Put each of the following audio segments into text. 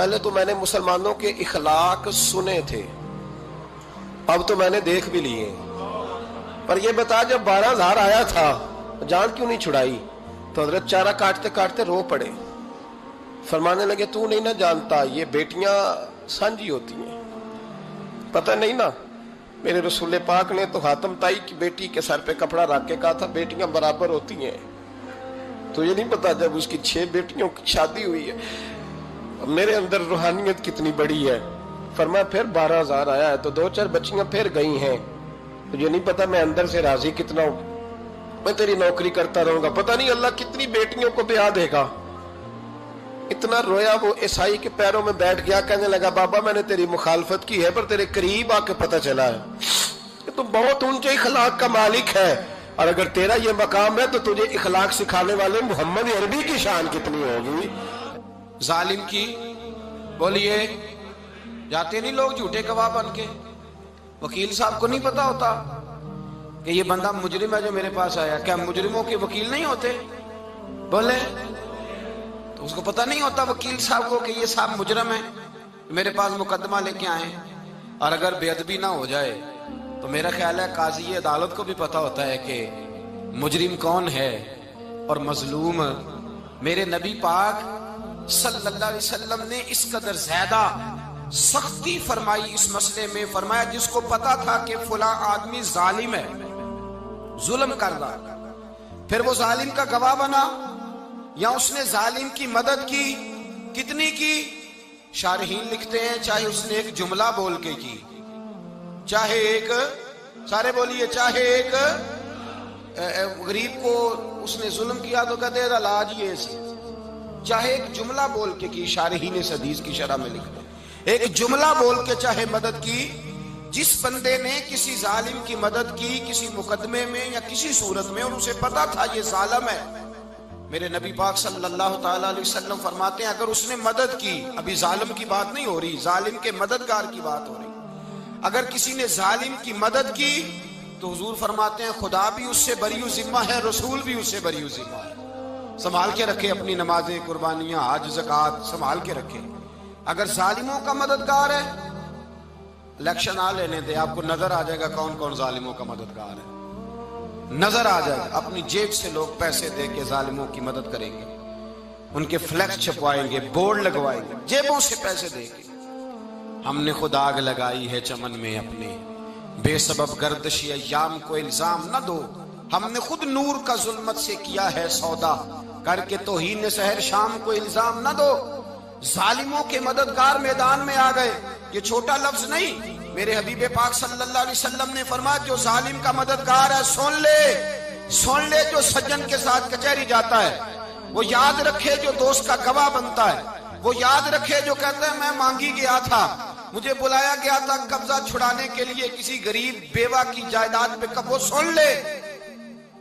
پہلے تو میں نے مسلمانوں کے اخلاق سنے تھے، اب تو میں نے دیکھ بھی لیے. پر یہ بتا جب 12,000 آیا تھا جان کیوں نہیں چھڑائی؟ تو حضرت چارہ کاٹتے کاٹتے رو پڑے. فرمانے لگے تو نہیں نہ جانتا یہ بیٹیاں سانجھی ہوتی ہیں، پتہ نہیں نا. میرے رسول پاک نے تو حاتم تائی کی بیٹی کے سر پہ کپڑا رکھ کے کہا تھا بیٹیاں برابر ہوتی ہیں. تو یہ نہیں پتا جب اس کی 6 بیٹیوں کی شادی ہوئی ہے میرے اندر روحانیت کتنی بڑی ہے. فرمایا پھر 12,000 آیا ہے تو 2-4 بچیاں پھر گئی ہیں. تجھے نہیں پتا میں اندر سے راضی کتنا ہوں، میں تیری نوکری کرتا رہوں گا، پتہ نہیں اللہ کتنی بیٹیوں کو بیاہ دے گا. اتنا رویا وہ عیسائی کے پیروں میں بیٹھ گیا، کہنے لگا بابا میں نے تیری مخالفت کی ہے پر تیرے قریب آ کے پتہ چلا ہے کہ تو بہت اونچے اخلاق کا مالک ہے، اور اگر تیرا یہ مقام ہے تو تجھے اخلاق سکھانے والے محمد عربی کی شان کتنی ہوگی. ظالم کی بولیے جاتے نہیں لوگ جھوٹے گواہ بن کے. وکیل صاحب کو نہیں پتا ہوتا کہ یہ بندہ مجرم ہے جو میرے پاس آیا. کیا مجرموں کے وکیل نہیں ہوتے؟ بولے تو اس کو پتہ نہیں ہوتا وکیل صاحب کو کہ یہ صاحب مجرم ہے میرے پاس مقدمہ لے کے آئے. اور اگر بے ادبی نہ ہو جائے تو میرا خیال ہے قاضی عدالت کو بھی پتا ہوتا ہے کہ مجرم کون ہے اور مظلوم. میرے نبی پاک صلی اللہ علیہ وسلم نے اس قدر زیادہ سختی فرمائی اس مسئلے میں. فرمایا جس کو پتا تھا کہ فلاں آدمی ظالم ہے، ظلم کر رہا، پھر وہ ظالم کا گواہ بنا یا اس نے ظالم کی مدد کی، کتنی کی؟ شارحین لکھتے ہیں چاہے اس نے ایک جملہ بول کے کی، چاہے ایک، سارے بولیے، چاہے ایک غریب کو اس نے ظلم کیا تو کہتے ہیں علاج یہ سی، چاہے ایک جملہ بول کے کی. شارحین اس حدیث کی شرح میں لکھتے ہیں ایک جملہ بول کے چاہے مدد کی. جس بندے نے کسی ظالم کی مدد کی کسی مقدمے میں یا کسی صورت میں اور اسے پتا تھا یہ ظالم ہے، میرے نبی پاک صلی اللہ تعالی علیہ وسلم فرماتے ہیں اگر اس نے مدد کی، ابھی ظالم کی بات نہیں ہو رہی، ظالم کے مددگار کی بات ہو رہی، اگر کسی نے ظالم کی مدد کی تو حضور فرماتے ہیں خدا بھی اس سے بری و ذمہ ہے، رسول بھی اس سے بری و ذمہ ہے. سنبھال کے رکھے اپنی نمازیں، قربانیاں، حج، زکوٰۃ سنبھال کے رکھے. اگر ظالموں کا مددگار ہے، الیکشن آ لینے دے، آپ کو نظر آ جائے گا کون کون ظالموں کا مددگار ہے، نظر آ جائے گا. اپنی جیب سے لوگ پیسے دے کے ظالموں کی مدد کریں گے، ان کے فلیکس چھپوائیں گے، بورڈ لگوائیں گے، جیبوں سے پیسے دے کے. ہم نے خود آگ لگائی ہے چمن میں اپنے، بے سبب گردشی ایام کو الزام نہ دو. ہم نے خود نور کا ظلمت سے کیا ہے سودا، کر کے توہین سحر شام کو الزام نہ دو. ظالموں کے مددگار میدان میں آ گئے. یہ چھوٹا لفظ نہیں، میرے حبیب پاک صلی اللہ علیہ وسلم نے فرمایا جو ظالم کا مددگار ہے سن لے جو سجن کے ساتھ کچہری جاتا ہے، وہ یاد رکھے جو دوست کا گواہ بنتا ہے، وہ یاد رکھے جو کہتا ہے میں مانگی گیا تھا، مجھے بلایا گیا تھا قبضہ چھڑانے کے لیے کسی غریب بیوہ کی جائیداد پہ، وہ سن لے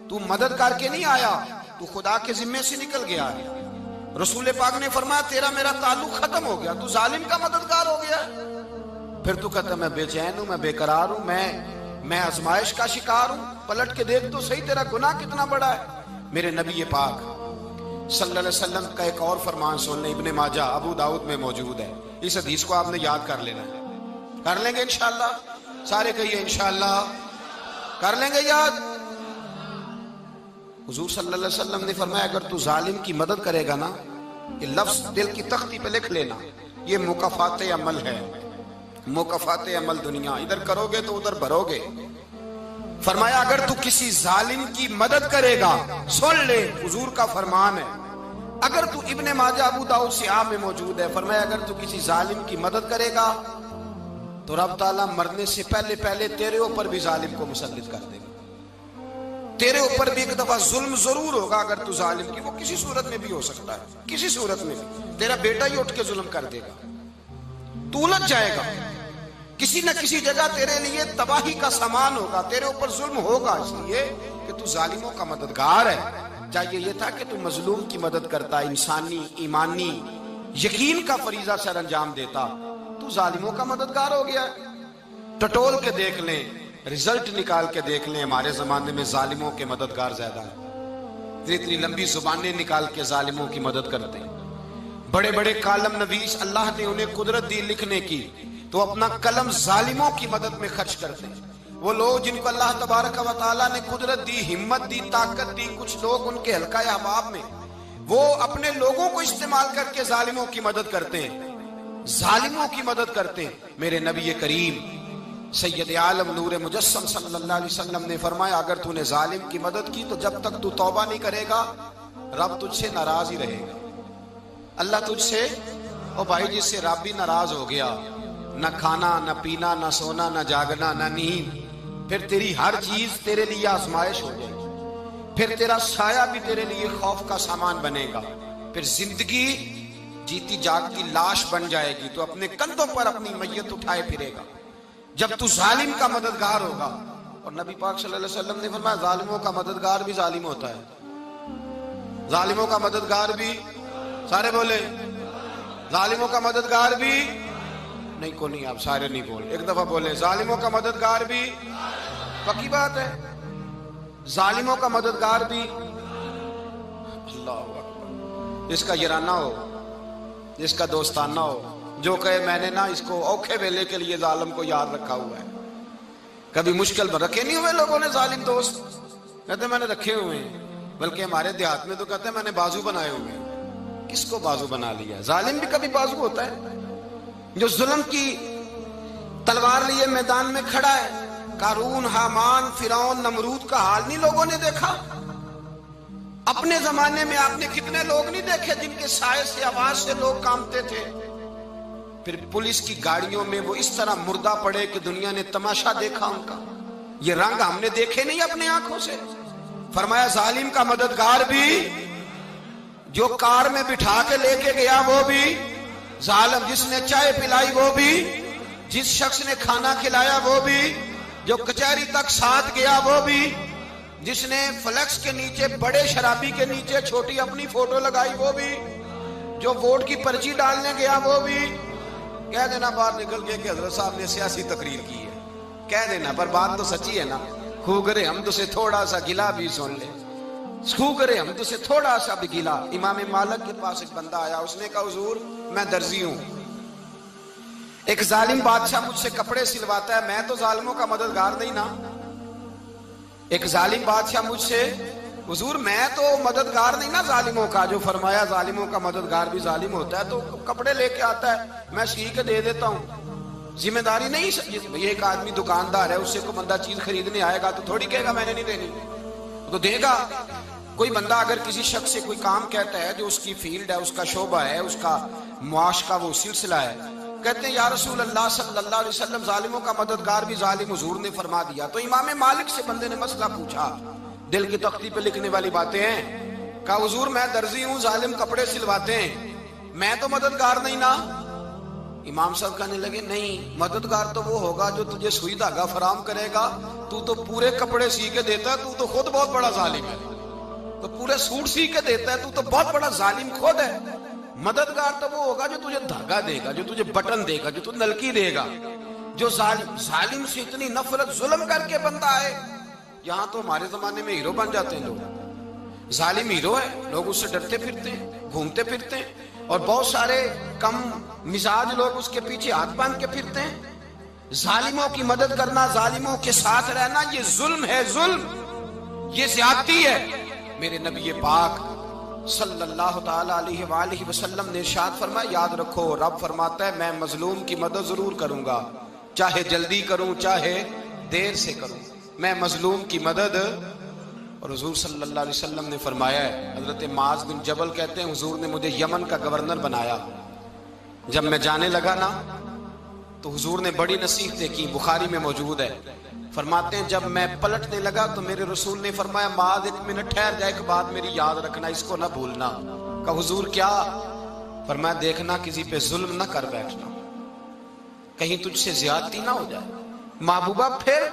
تو مدد کر کے نہیں آیا، تو خدا کے ذمے سے نکل گیا ہے. رسول پاک نے فرمایا تیرا میرا تعلق ختم ہو گیا، تو ظالم کا مددگار ہو گیا. پھر تو کہتا میں بے چین ہوں، میں بے قرار ہوں، میں آزمائش کا شکار ہوں. پلٹ کے دیکھ تو صحیح تیرا گناہ کتنا بڑا ہے. میرے نبی پاک صلی اللہ علیہ وسلم کا ایک اور فرمان سن لیں، ابن ماجہ ابو داؤد میں موجود ہے. اس حدیث کو آپ نے یاد کر لینا ہے. کر لیں گے انشاءاللہ؟ سارے کہیے انشاءاللہ کر لیں گے یاد. حضور صلی اللہ علیہ وسلم نے فرمایا اگر تو ظالم کی مدد کرے گا نا، یہ لفظ دل کی تختی پہ لکھ لینا، یہ مکافات عمل ہے، مکافات عمل دنیا، ادھر کرو گے تو ادھر بھرو گے. فرمایا اگر تو کسی ظالم کی مدد کرے گا، سن لے حضور کا فرمان ہے، اگر تو ابن ماجہ ابو داؤد سیاہ میں موجود ہے، فرمایا اگر تو کسی ظالم کی مدد کرے گا تو رب تعالیٰ مرنے سے پہلے تیرے اوپر بھی ظالم کو مسلط کر دے گا. تیرے اوپر بھی ایک دفعہ ظلم ضرور ہوگا اگر تو ظالم کی، وہ کسی صورت میں بھی ہو سکتا ہے، کسی صورت میں بھی تیرا بیٹا ہی اٹھ کے ظلم کر دے گا، تو الجھ جائے گا، کسی نہ کسی جگہ تیرے لیے تباہی کا سامان ہوگا، تیرے اوپر ظلم ہوگا، اس لیے کہ تو ظالموں کا مددگار ہے. چاہیے یہ تھا کہ تو مظلوم کی مدد کرتا، انسانی ایمانی یقین کا فریضہ سر انجام دیتا، تو ظالموں کا مددگار ہو گیا. ٹٹول کے دیکھ لیں، رزلٹ نکال کے دیکھ لیں، ہمارے زمانے میں ظالموں کے مددگار زیادہ ہیں. اتنی لمبی زبانیں نکال کے ظالموں کی مدد کرتے ہیں. بڑے بڑے کالم نویس اللہ نے انہیں قدرت دی لکھنے کی، تو اپنا قلم ظالموں کی مدد میں خرچ کرتے ہیں۔ وہ لوگ جن کو اللہ تبارک و تعالیٰ نے قدرت دی، ہمت دی، طاقت دی، کچھ لوگ ان کے حلقہ احباب میں، وہ اپنے لوگوں کو استعمال کر کے ظالموں کی مدد کرتے ہیں، ظالموں کی مدد کرتے ہیں۔ میرے نبی کریم سید عالم نور مجسم صلی اللہ علیہ وسلم نے فرمایا، اگر تو نے ظالم کی مدد کی تو جب تک تو توبہ نہیں کرے گا رب تجھ سے ناراض ہی رہے گا۔ اللہ تجھ سے، او بھائی جس سے رب بھی ناراض ہو گیا، نہ کھانا نہ پینا نہ سونا نہ جاگنا نہ نیند، پھر تیری ہر چیز تیرے لیے آزمائش ہو جائے گی، پھر تیرا سایہ بھی تیرے لیے خوف کا سامان بنے گا، پھر زندگی جیتی جاگتی لاش بن جائے گی، تو اپنے کندھوں پر اپنی میت اٹھائے پھرے گا جب تو ظالم کا مددگار ہوگا۔ اور نبی پاک صلی اللہ علیہ وسلم نے فرمایا، ظالموں کا مددگار بھی ظالم ہوتا ہے، ظالموں کا مددگار بھی، سارے بولے، ظالموں کا مددگار بھی نہیں، کو نہیں، آپ سارے نہیں بولے، ایک دفعہ بولے، ظالموں کا مددگار بھی، پکی بات ہے، ظالموں کا مددگار بھی۔ اللہ اکبر، جس کا یارانہ ہو، جس کا دوستانہ ہو، جو کہے میں نے نا اس کو اوکھے ویلے کے لیے ظالم کو یاد رکھا ہوا ہے۔ کبھی مشکل میں رکھے نہیں ہوئے لوگوں نے ظالم دوست، کہتے میں نے رکھے ہوئے ہیں، بلکہ ہمارے دیہات میں تو کہتے ہیں میں نے بازو بنائے ہوئے ہیں۔ کس کو بازو بنا لیا؟ ظالم بھی کبھی بازو ہوتا ہے، جو ظلم کی تلوار لیے میدان میں کھڑا ہے۔ قارون، حامان، فرعون، نمرود کا حال نہیں لوگوں نے دیکھا؟ اپنے زمانے میں آپ نے کتنے لوگ نہیں دیکھے جن کے سائے سے، آواز سے لوگ کانپتے تھے؟ پھر پولیس کی گاڑیوں میں وہ اس طرح مردہ پڑے کہ دنیا نے تماشا دیکھا ان کا۔ یہ رنگ ہم نے دیکھے نہیں اپنے آنکھوں سے۔ فرمایا ظالم کا مددگار بھی، جو کار میں بٹھا کے لے کے گیا وہ بھی ظالم، جس نے چائے پلائی وہ بھی، جس شخص نے کھانا کھلایا وہ بھی، جو کچہری تک ساتھ گیا وہ بھی، جس نے فلیکس کے نیچے، بڑے شرابی کے نیچے چھوٹی اپنی فوٹو لگائی وہ بھی، جو ووٹ کی پرچی ڈالنے گیا وہ بھی۔ کہہ دینا باہر نکل کے کہ حضرت صاحب نے سیاسی تقریر کی ہے، کہہ دینا، پر بات تو سچی ہے نا۔ خو کرے ہم تو سے تھوڑا سا گلا بھی سن لے، خو کرے ہم تو سے تھوڑا سا بھی گلا۔ امام مالک کے پاس ایک بندہ آیا، اس نے کہا حضور میں درزی ہوں، ایک ظالم بادشاہ مجھ سے کپڑے سلواتا ہے، میں تو ظالموں کا مددگار نہیں نا۔ ایک ظالم بادشاہ مجھ سے، حضور میں تو مددگار نہیں نا ظالموں کا، جو فرمایا ظالموں کا مددگار بھی ظالم ہوتا ہے، تو کپڑے لے کے آتا ہے میں سی کے دے دیتا ہوں، ذمہ داری نہیں۔ یہ ایک آدمی دکاندار ہے، اس سے کوئی بندہ چیز خریدنے آئے گا تو تھوڑی کہے گا میں نے نہیں دینی، تو دے گا۔ کوئی بندہ اگر کسی شخص سے کوئی کام کہتا ہے جو اس کی فیلڈ ہے، اس کا شعبہ ہے، اس کا معاش کا وہ سلسلہ ہے، کہتے ہیں یا رسول اللہ صلی اللہ علیہ وسلم ظالموں کا مددگار بھی ظالم، حضور نے فرما دیا۔ تو امام مالک سے بندے نے مسئلہ پوچھا، دل کی تختی پہ لکھنے والی باتیں ہیں، کہا حضور میں درزی ہوں، ظالم کپڑے سلواتے ہیں، میں تو مددگار نہیں نا۔ امام صاحب کہنے لگے نہیں، مددگار تو وہ ہوگا جو تجھے سوئی دھاگا فراہم کرے گا، تو پورے کپڑے سی کے دیتا ہے، تو خود بہت بڑا ظالم ہے، تو پورے سوٹ سی کے دیتا ہے، تو بہت بڑا ظالم خود ہے۔ مددگار تو وہ ہوگا جو تجھے دھاگا دے گا، جو تجھے بٹن دے گا، جو تجھے نلکی دے گا، جو ظالم سے اتنی نفرت ظلم کر کے بندہ ہے۔ یہاں تو ہمارے زمانے میں ہیرو بن جاتے ہیں لوگ، ظالم ہیرو ہے، لوگ اس سے ڈرتے پھرتے ہیں، گھومتے پھرتے ہیں، اور بہت سارے کم مزاج لوگ اس کے پیچھے ہاتھ باندھ کے پھرتے ہیں۔ ظالموں کی مدد کرنا، ظالموں کے ساتھ رہنا، یہ ظلم ہے، ظلم، یہ زیادتی ہے۔ میرے نبی پاک صلی اللہ تعالی علیہ وآلہ وسلم نے ارشاد فرمایا، یاد رکھو رب فرماتا ہے میں مظلوم کی مدد ضرور کروں گا، چاہے جلدی کروں چاہے دیر سے کروں، میں مظلوم کی مدد۔ اور حضور صلی اللہ علیہ وسلم نے فرمایا ہے، حضرت معاذ بن جبل کہتے ہیں حضور نے مجھے یمن کا گورنر بنایا، جب میں جانے لگا نا تو حضور نے بڑی نصیحتیں کی، بخاری میں موجود ہے، فرماتے ہیں جب میں پلٹنے لگا تو میرے رسول نے فرمایا معاذ ایک منٹ ٹھہر جا، ایک بات میری یاد رکھنا، اس کو نہ بھولنا۔ کہا حضور کیا؟ فرمایا دیکھنا کسی پہ ظلم نہ کر بیٹھنا، کہیں تجھ سے زیادتی نہ ہو جائے۔ محبوبہ پھر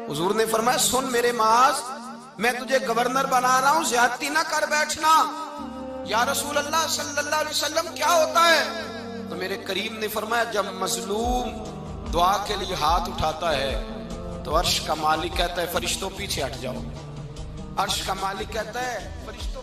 حضور نے فرمایا سن میرے معاذ، میں تجھے گورنر بنا رہا ہوں، زیادتی نہ کر بیٹھنا۔ یا رسول اللہ صلی اللہ علیہ وسلم کیا ہوتا ہے؟ تو میرے کریم نے فرمایا جب مظلوم دعا کے لیے ہاتھ اٹھاتا ہے تو عرش کا مالک کہتا ہے فرشتوں پیچھے ہٹ جاؤ، عرش کا مالک کہتا ہے فرشتوں